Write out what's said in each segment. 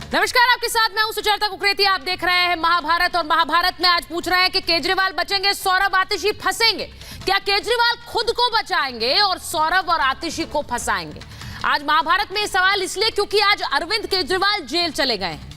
नमस्कार, आपके साथ मैं हूं सुचेता कुकरेती। आप देख रहे हैं महाभारत और महाभारत में आज पूछ रहे हैं कि केजरीवाल बचेंगे, सौरभ आतिशी फंसेंगे। क्या केजरीवाल खुद को बचाएंगे और सौरभ और आतिशी को फंसाएंगे? आज महाभारत में ये सवाल इसलिए क्योंकि आज अरविंद केजरीवाल जेल चले गए हैं।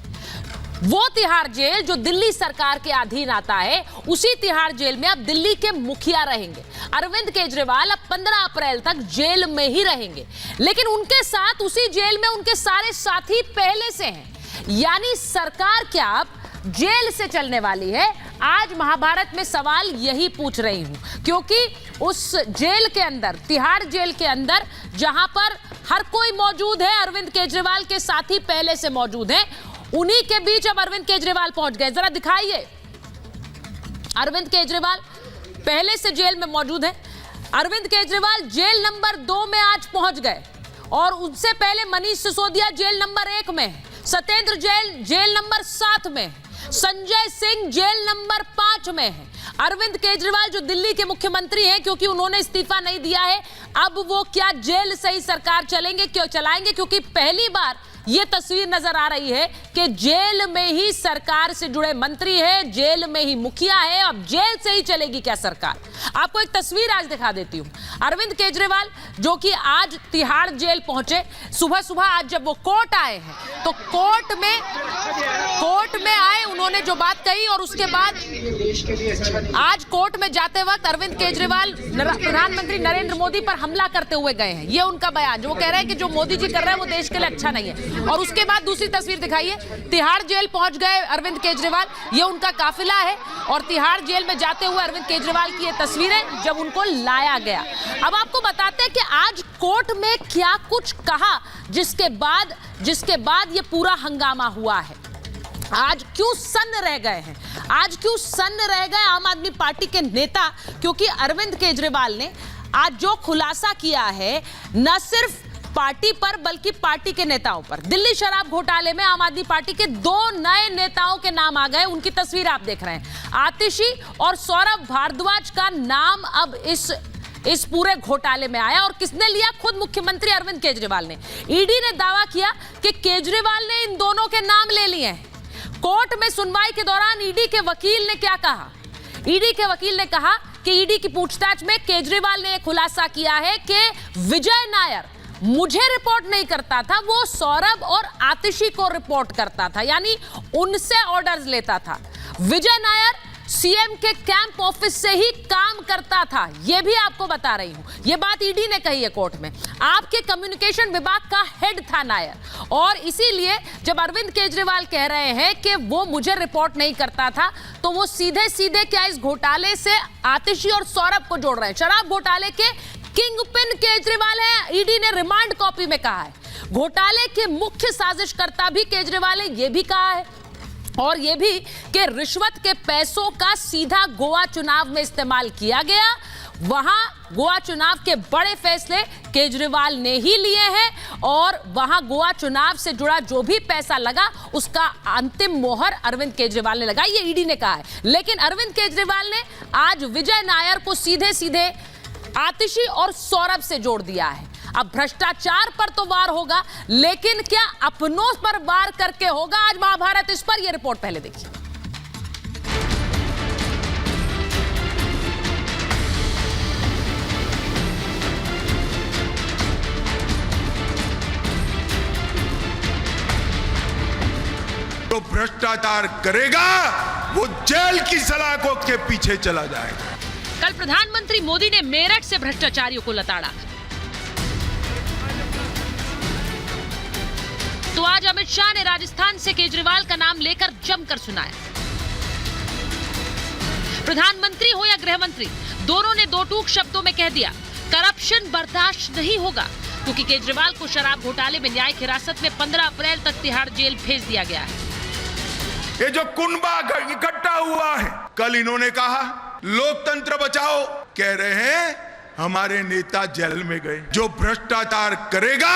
वो तिहाड़ जेल जो दिल्ली सरकार के अधीन आता है, उसी तिहाड़ जेल में अब दिल्ली के मुखिया रहेंगे। अरविंद केजरीवाल अब 15 अप्रैल तक जेल में ही रहेंगे, लेकिन उनके साथ उसी जेल में उनके सारे साथी पहले से हैं। यानी सरकार क्या अब जेल से चलने वाली है? आज महाभारत में सवाल यही पूछ रही हूं, क्योंकि उस जेल के अंदर, तिहाड़ जेल के अंदर, जहां पर हर कोई मौजूद है, अरविंद केजरीवाल के साथी पहले से मौजूद हैं, उन्हीं के बीच अब अरविंद केजरीवाल पहुंच गए। जरा दिखाइए, अरविंद केजरीवाल पहले से जेल में मौजूद है। अरविंद केजरीवाल जेल नंबर 2 में आज पहुंच गए और उनसे पहले मनीष सिसोदिया जेल नंबर 1 में है, सत्येंद्र जैन जेल नंबर 7 में है, संजय सिंह जेल नंबर 5 में है। अरविंद केजरीवाल जो दिल्ली के मुख्यमंत्री हैं, क्योंकि उन्होंने इस्तीफा नहीं दिया है, अब वो क्या जेल से ही सरकार चलाएंगे? क्योंकि पहली बार ये तस्वीर नजर आ रही है कि जेल में ही सरकार से जुड़े मंत्री हैं, जेल में ही मुखिया है। अब जेल से ही चलेगी क्या सरकार? आपको एक तस्वीर आज दिखा देती हूं। अरविंद केजरीवाल जो कि आज तिहाड़ जेल पहुंचे, सुबह सुबह आज जब वो कोर्ट आए हैं, तो कोर्ट में आए, उन्होंने जो बात कही और उसके बाद आज कोर्ट में जाते वक्त अरविंद केजरीवाल प्रधानमंत्री नरेंद्र मोदी पर हमला करते हुए गए हैं। ये उनका बयान, जो वो कह रहे हैं कि जो मोदी जी कर रहे हैं वो देश के लिए अच्छा नहीं है। और उसके बाद दूसरी तस्वीर दिखाइए, तिहाड़ जेल पहुंच गए अरविंद केजरीवाल, ये उनका काफिला है और तिहाड़ जेल में जाते हुए अरविंद केजरीवाल की ये तस्वीरें जब उनको लाया गया। अब आपको बताते हैं कि आज कोर्ट में क्या कुछ कहा, जिसके बाद ये पूरा हंगामा हुआ है। आज क्यों सन्न रह गए हैं? आज क्यों सन्न रह गए आम आदमी पार्टी के नेता? क्योंकि अरविंद केजरीवाल ने आज जो खुलासा किया है, न सिर्फ पार्टी पर बल्कि पार्टी के नेताओं पर। दिल्ली शराब घोटाले में आम आदमी पार्टी के 2 नए नेताओं के नाम आ गए, उनकी तस्वीर आप देख रहे हैं। आतिशी और सौरभ भारद्वाज का नाम अब इस पूरे घोटाले में आया। और किसने लिया? खुद मुख्यमंत्री अरविंद केजरीवाल ने। ईडी ने दावा किया कि केजरीवाल ने इन दोनों के नाम ले लिए हैं। कोर्ट में सुनवाई के दौरान ईडी के वकील ने क्या कहा? ईडी के वकील ने कहा कि ईडी की पूछताछ में केजरीवाल ने खुलासा किया है कि विजय नायर मुझे रिपोर्ट नहीं करता था, वो सौरभ और आतिशी को रिपोर्ट करता था, यानी उनसे ऑर्डर्स लेता था। विजय नायर सीएम के कैंप ऑफिस से ही काम करता था, ये भी आपको बता रही हूं। ये बात ईडी ने कही है कोर्ट में। आपके कम्युनिकेशन विभाग का हेड था नायर, और इसीलिए जब अरविंद केजरीवाल कह रहे हैं कि वो मुझे रिपोर्ट नहीं करता था, तो वो सीधे सीधे क्या इस घोटाले से आतिशी और सौरभ को जोड़ रहे हैं? शराब घोटाले के किंगपिन केजरीवाल है, ईडी ने रिमांड कॉपी में कहा है। घोटाले के मुख्य साजिशकर्ता भी केजरीवाल है, यह भी कहा है। और यह भी कि रिश्वत के पैसों का सीधा गोवा चुनाव में इस्तेमाल किया गया। वहां गोवा चुनाव के बड़े फैसले केजरीवाल ने ही लिए हैं और वहां गोवा चुनाव से जुड़ा जो भी पैसा लगा, उसका अंतिम मोहर अरविंद केजरीवाल ने लगाई, ये ईडी ने कहा है। लेकिन अरविंद केजरीवाल ने आज विजय नायर को सीधे सीधे आतिशी और सौरभ से जोड़ दिया है। अब भ्रष्टाचार पर तो वार होगा, लेकिन क्या अपनों पर वार करके होगा? आज महाभारत इस पर, यह रिपोर्ट पहले देखिए। तो भ्रष्टाचार करेगा, वो जेल की सलाखों के पीछे चला जाएगा। कल प्रधानमंत्री मोदी ने मेरठ से भ्रष्टाचारियों को लताड़ा, तो आज अमित शाह ने राजस्थान से केजरीवाल का नाम लेकर जमकर सुनाया। प्रधानमंत्री हो या गृह मंत्री, दोनों ने दो टूक शब्दों में कह दिया, करप्शन बर्दाश्त नहीं होगा, क्योंकि केजरीवाल को शराब घोटाले में न्यायिक हिरासत में 15 अप्रैल तक तिहाड़ जेल भेज दिया गया है। ये जो कुनबा इकट्ठा हुआ है, कल इन्होंने कहा लोकतंत्र बचाओ, कह रहे हैं हमारे नेता जेल में गए। जो भ्रष्टाचार करेगा,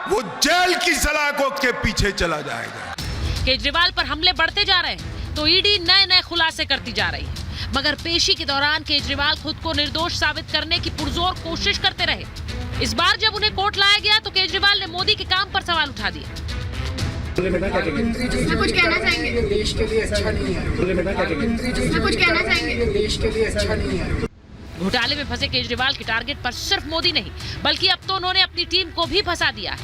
वो जेल की सलाखों के पीछे चला जाएगा। केजरीवाल पर हमले बढ़ते जा रहे हैं, तो ईडी नए नए खुलासे करती जा रही है। मगर पेशी के दौरान केजरीवाल खुद को निर्दोष साबित करने की पुरजोर कोशिश करते रहे। इस बार जब उन्हें कोर्ट लाया गया, तो केजरीवाल ने मोदी के काम पर सवाल उठा दिया। कुछ कहना चाहेंगे? देश के लिए अच्छा नहीं है। कुछ कहना चाहेंगे? देश के लिए अच्छा नहीं है। घोटाले में फंसे केजरीवाल के टारगेट पर सिर्फ मोदी नहीं बल्कि अब तो उन्होंने अपनी टीम को भी फंसा दिया है।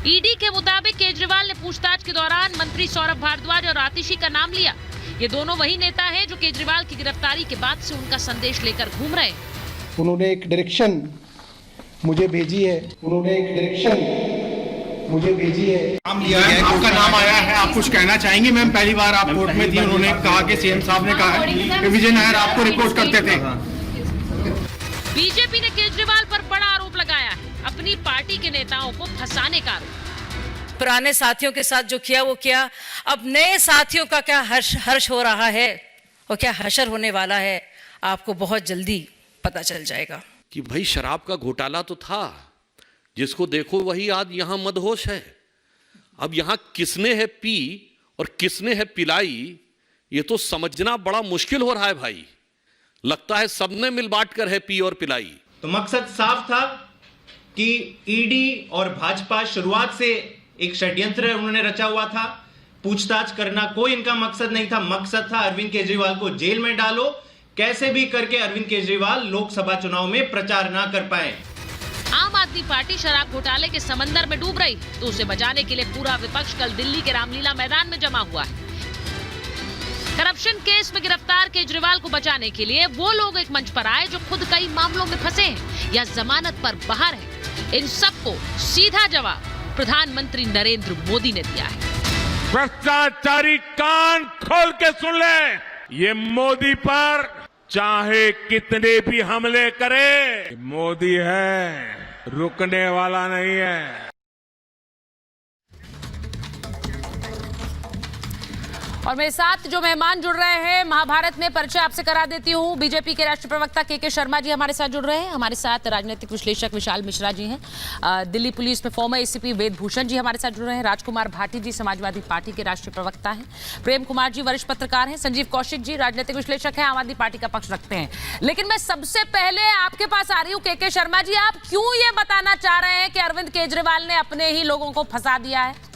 ईडी के मुताबिक केजरीवाल ने पूछताछ के दौरान मंत्री सौरभ भारद्वाज और आतिशी का नाम लिया। ये दोनों वही नेता हैं जो केजरीवाल की गिरफ्तारी के बाद से उनका संदेश लेकर घूम रहे हैं। उन्होंने एक डायरेक्शन मुझे भेजी है। नाम लिया है, आपका नाम आया है, आप कुछ कहना चाहेंगे? मैम पहली बार आप कोर्ट में थी, उन्होंने कहा कि सीएम साहब ने कहा है कि विजय नायर आपको रिपोर्ट करते थे। बीजेपी ने केजरीवाल पर बड़ा आरोप लगाया है, अपनी पार्टी के नेताओं को फंसाने का आरोप। पुराने साथियों के साथ जो किया वो किया, अब नए साथियों का क्या हर्ष हो रहा है और क्या हशर होने वाला है, आपको बहुत जल्दी पता चल जाएगा। कि भाई शराब का घोटाला तो था, जिसको देखो वही आज यहाँ मदहोश है। अब यहाँ किसने है पी और किसने है पिलाई, ये तो समझना बड़ा मुश्किल हो रहा है भाई। लगता है सबने मिल बांट कर है पी और पिलाई। तो मकसद साफ था कि ईडी और भाजपा शुरुआत से एक षड्यंत्र उन्होंने रचा हुआ था। पूछताछ करना कोई इनका मकसद नहीं था, मकसद था अरविंद केजरीवाल को जेल में डालो, कैसे भी करके अरविंद केजरीवाल लोकसभा चुनाव में प्रचार ना कर पाए। आम आदमी पार्टी शराब घोटाले के समंदर में डूब रही, तो उसे बचाने के लिए पूरा विपक्ष कल दिल्ली के रामलीला मैदान में जमा हुआ है। करप्शन केस में गिरफ्तार केजरीवाल को बचाने के लिए वो लोग एक मंच पर आए जो खुद कई मामलों में फंसे हैं या जमानत पर बाहर हैं। इन सबको सीधा जवाब प्रधानमंत्री नरेंद्र मोदी ने दिया है। भ्रष्टाचारी कान खोल के सुन ले, ये मोदी पर चाहे कितने भी हमले करे, मोदी है, रुकने वाला नहीं है। और मेरे साथ जो मेहमान जुड़ रहे हैं, महाभारत में परिचय आपसे करा देती हूँ। बीजेपी के राष्ट्रीय प्रवक्ता के शर्मा जी हमारे साथ जुड़ रहे हैं। हमारे साथ राजनीतिक विश्लेषक विशाल मिश्रा जी हैं। दिल्ली पुलिस में फॉर्मर एसीपी वेद भूषण जी हमारे साथ जुड़ रहे हैं। राजकुमार भाटी जी समाजवादी पार्टी के राष्ट्रीय प्रवक्ता हैं। प्रेम कुमार जी वरिष्ठ पत्रकार हैं। संजीव कौशिक जी राजनीतिक विश्लेषक हैं, आम आदमी पार्टी का पक्ष रखते हैं। लेकिन मैं सबसे पहले आपके पास आ रही हूँ के शर्मा जी, आप क्यों ये बताना चाह रहे हैं कि अरविंद केजरीवाल ने अपने ही लोगों को फंसा दिया है?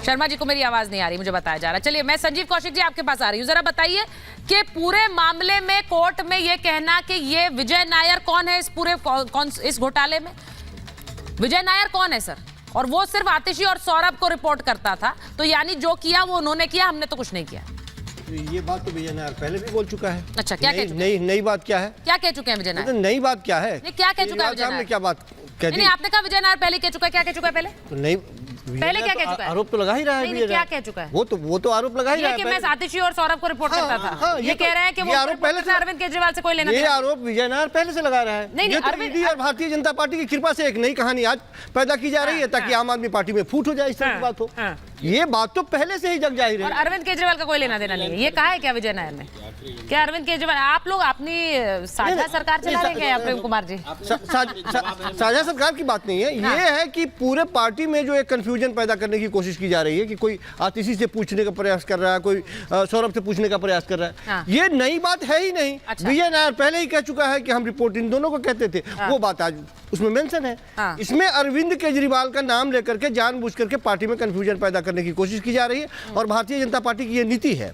शर्मा जी को मेरी आवाज नहीं आ रही, मुझे बताया जा रहा है। चलिए मैं संजीव कौशिक जी आपके पास आ रही हूँ। जरा बताइए कि पूरे मामले में कोर्ट में ये कहना कि ये विजय नायर कौन है इस पूरे इस घोटाले में? विजय नायर कौन है सर? और वो सिर्फ आतिशी और सौरभ को रिपोर्ट करता था, तो यानी जो किया वो उन्होंने किया, हमने तो कुछ नहीं किया। ये बात तो विजय नायर पहले भी बोल चुका है। अच्छा, क्या कह चुके हैं? नई बात क्या है? क्या कह चुके हैं विजय नायर? नई बात क्या है? क्या कह चुका है विजय नायर? क्या बात कह दी? नहीं, आपने कहा विजय नायर पहले कह चुका है, क्या कह चुका है पहले? नहीं, पहले क्या कह चुका है? आरोप तो लगा ही रहा है। नहीं, क्या कह चुका है? वो तो आरोप लगा ही रहा है कि मैं आतिशी और सौरभ को रिपोर्ट करता था। ये कह रहे हैं कि वो आरोप पहले से अरविंद केजरीवाल से कोई लेना ये आरोप विजय नायर पहले से लगा रहा है। नहीं, ये तो ईडी और भारतीय जनता पार्टी की कृपा से एक नई कहानी आज पैदा की जा रही है ताकि आम आदमी पार्टी में फूट हो जाए, इस तरह की बात हो। ये बात तो पहले से ही जग जाहिर है। और अरविंद केजरीवाल का कोई लेना देना नहीं है, ये कहा है क्या विजय नायर ने? क्या अरविंद केजरीवाल, आप लोग अपनी साझा सरकार चला रहे हैं क्या प्रेम कुमार जी? साझा सरकार की बात नहीं है, ये है कि पूरे पार्टी में जो एक कंफ्यूजन पैदा करने की कोशिश की जा रही है कि कोई आतिशी से पूछने का प्रयास कर रहा है, कोई सौरभ से पूछने का प्रयास कर रहा है। ये नई बात है ही नहीं। विजय नायर पहले ही कह चुका है कि हम रिपोर्ट इन दोनों को कहते थे, वो बात आज उसमें मेंशन है। इसमें अरविंद केजरीवाल का नाम लेकर के जानबूझ करके पार्टी में कंफ्यूजन पैदा करने की कोशिश की जा रही है और भारतीय जनता पार्टी की ये नीति है,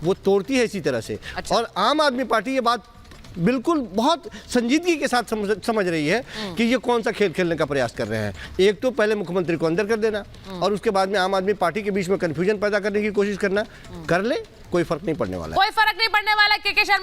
वो तोड़ती है इसी तरह से। और आम आदमी पार्टी ये बात बिल्कुल बहुत संजीदगी के साथ समझ रही है कि ये कौन सा खेल खेलने का प्रयास कर रहे हैं। एक तो पहले मुख्यमंत्री को अंदर कर देना और उसके बाद में आम आदमी पार्टी के बीच में कंफ्यूजन पैदा करने की कोशिश करना। कर ले, कोई फर्क नहीं पड़ने वाला। कोई फर्क नहीं पड़ने वाला। के शर्मा